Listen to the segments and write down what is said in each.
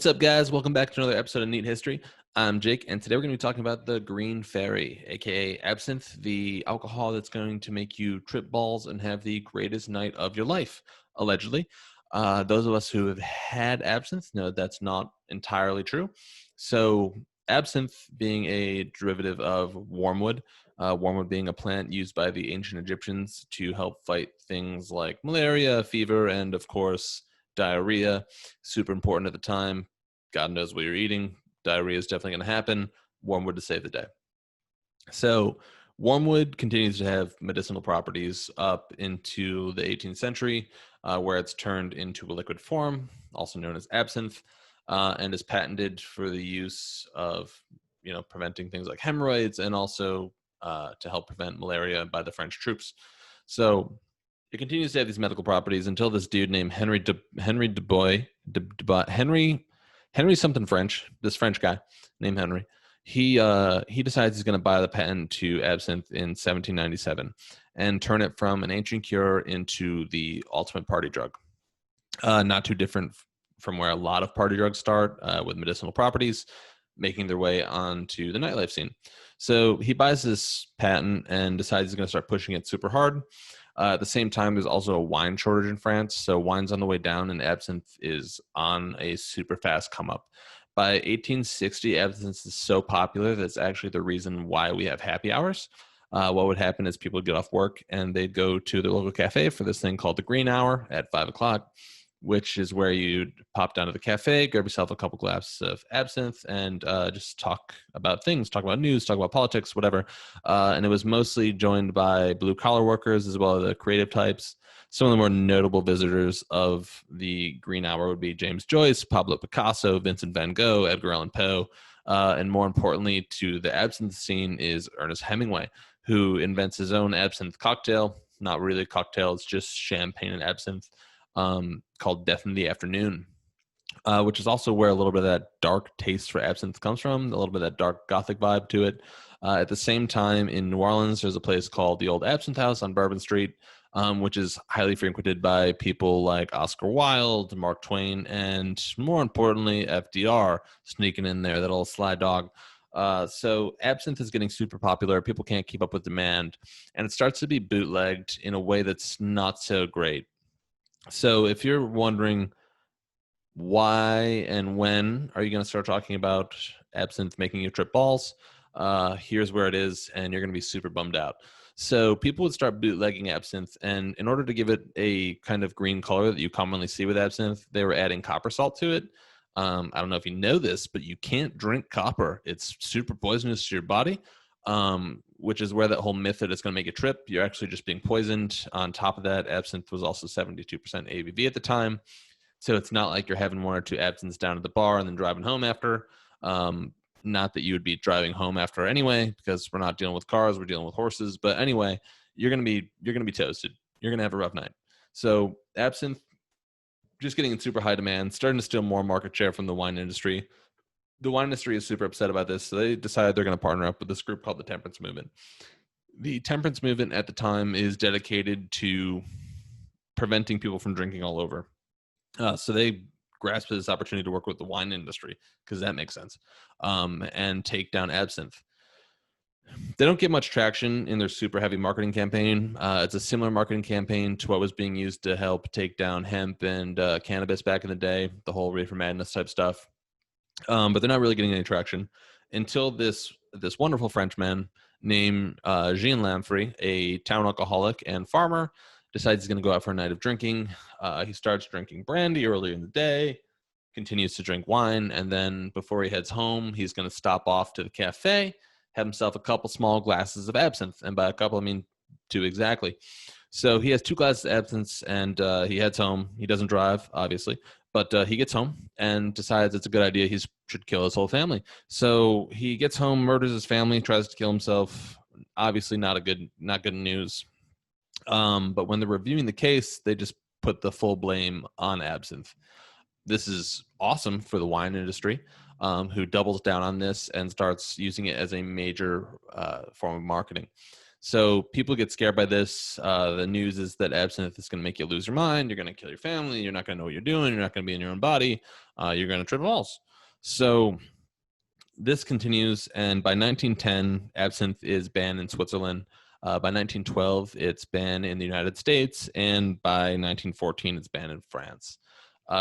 What's up, guys? Welcome back to another episode of Neat History. I'm Jake, and today we're going to be talking about the Green Fairy, aka Absinthe, the alcohol that's going to make you trip balls and have the greatest night of your life, allegedly. Those of us who have had absinthe know that's not entirely true. So, absinthe being a derivative of wormwood, wormwood being a plant used by the ancient Egyptians to help fight things like malaria, fever, and of course, diarrhea. Super important at the time. God knows what you're eating. Diarrhea is definitely going to happen. Wormwood to save the day. So, wormwood continues to have medicinal properties up into the 18th century, where it's turned into a liquid form, also known as absinthe, and is patented for the use of, preventing things like hemorrhoids and also to help prevent malaria by the French troops. So, it continues to have these medical properties until this dude named Henry something French, this French guy named Henry, he decides he's going to buy the patent to absinthe in 1797 and turn it from an ancient cure into the ultimate party drug. Not too different from where a lot of party drugs start, with medicinal properties, making their way onto the nightlife scene. So he buys this patent and decides he's going to start pushing it super hard. At the same time, there's also a wine shortage in France, so wine's on the way down, and absinthe is on a super fast come up. By 1860, absinthe is so popular that it's actually the reason why we have happy hours. What would happen is people would get off work and they'd go to their local cafe for this thing called the Green Hour at 5 o'clock, which is where you'd pop down to the cafe, grab yourself a couple glasses of absinthe, and just talk about things, talk about news, talk about politics, whatever. And it was mostly joined by blue-collar workers as well as the creative types. Some of the more notable visitors of the Green Hour would be James Joyce, Pablo Picasso, Vincent van Gogh, Edgar Allan Poe, and more importantly to the absinthe scene is Ernest Hemingway, who invents his own absinthe cocktail. Not really a cocktail, it's just champagne and absinthe. Called Death in the Afternoon, which is also where a little bit of that dark taste for absinthe comes from, a little bit of that dark gothic vibe to it. At the same time, in New Orleans, there's a place called the Old Absinthe House on Bourbon Street, which is highly frequented by people like Oscar Wilde, Mark Twain, and more importantly, FDR sneaking in there, that little sly dog. So absinthe is getting super popular. People can't keep up with demand, and it starts to be bootlegged in a way that's not so great. So if you're wondering why and when are you going to start talking about absinthe making you trip balls, here's where it is, and you're going to be super bummed out. So people would start bootlegging absinthe, and in order to give it a kind of green color that you commonly see with absinthe, they were adding copper salt to it. I don't know if you know this, but you can't drink copper. It's super poisonous to your body. Which is where that whole myth that it's going to make you trip. You're actually just being poisoned. On top of that, absinthe was also 72% ABV at the time. So it's not like you're having one or two absinthes down at the bar and then driving home after. Not that you would be driving home after anyway, because we're not dealing with cars, we're dealing with horses. But anyway, you're going to be toasted. You're going to have a rough night. So absinthe, just getting in super high demand, starting to steal more market share from the wine industry. The wine industry is super upset about this, so they decided they're going to partner up with this group called the Temperance Movement. The Temperance Movement at the time is dedicated to preventing people from drinking all over. So they grasped this opportunity to work with the wine industry, because that makes sense, and take down absinthe. They don't get much traction in their super heavy marketing campaign. It's a similar marketing campaign to what was being used to help take down hemp and cannabis back in the day, the whole Reefer Madness type stuff. But they're not really getting any traction until this wonderful Frenchman named Jean Lamfrey, a town alcoholic and farmer, decides he's going to go out for a night of drinking. He starts drinking brandy earlier in the day, continues to drink wine, and then before he heads home, he's going to stop off to the cafe, have himself a couple small glasses of absinthe. And by a couple, I mean 2 exactly. So he has 2 glasses of absinthe, and he heads home. He doesn't drive, obviously. But he gets home and decides it's a good idea. He should kill his whole family. So he gets home, murders his family, tries to kill himself. Obviously, not good news. But when they're reviewing the case, they just put the full blame on absinthe. This is awesome for the wine industry, who doubles down on this and starts using it as a major form of marketing. So people get scared by this. The news is that absinthe is going to make you lose your mind. You're going to kill your family. You're not going to know what you're doing. You're not going to be in your own body. You're going to trip balls. So this continues, and by 1910, absinthe is banned in Switzerland. By 1912, it's banned in the United States, and by 1914, it's banned in France.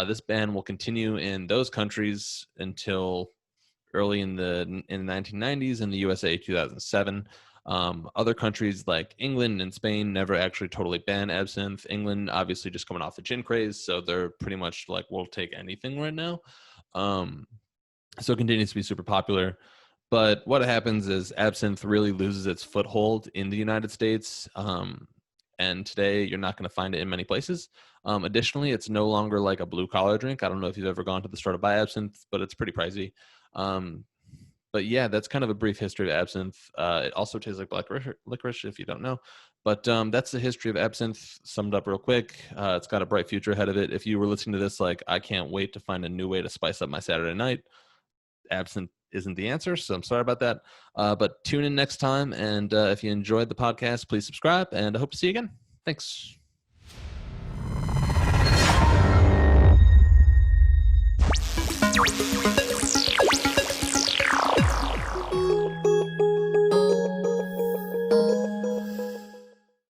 This ban will continue in those countries until early in the 1990s. In the USA, 2007. Other countries like England and Spain never actually totally ban absinthe. England, obviously, just coming off the gin craze, so they're pretty much like, we'll take anything right now. So it continues to be super popular. But what happens is absinthe really loses its foothold in the United States. And today you're not going to find it in many places. Additionally, it's no longer like a blue collar drink. I don't know if you've ever gone to the store to buy absinthe, but it's pretty pricey. But yeah, that's kind of a brief history of absinthe. It also tastes like black licorice, if you don't know. But that's the history of absinthe summed up real quick. It's got a bright future ahead of it. If you were listening to this, like, I can't wait to find a new way to spice up my Saturday night, absinthe isn't the answer, so I'm sorry about that. But tune in next time, and if you enjoyed the podcast, please subscribe, and I hope to see you again. Thanks.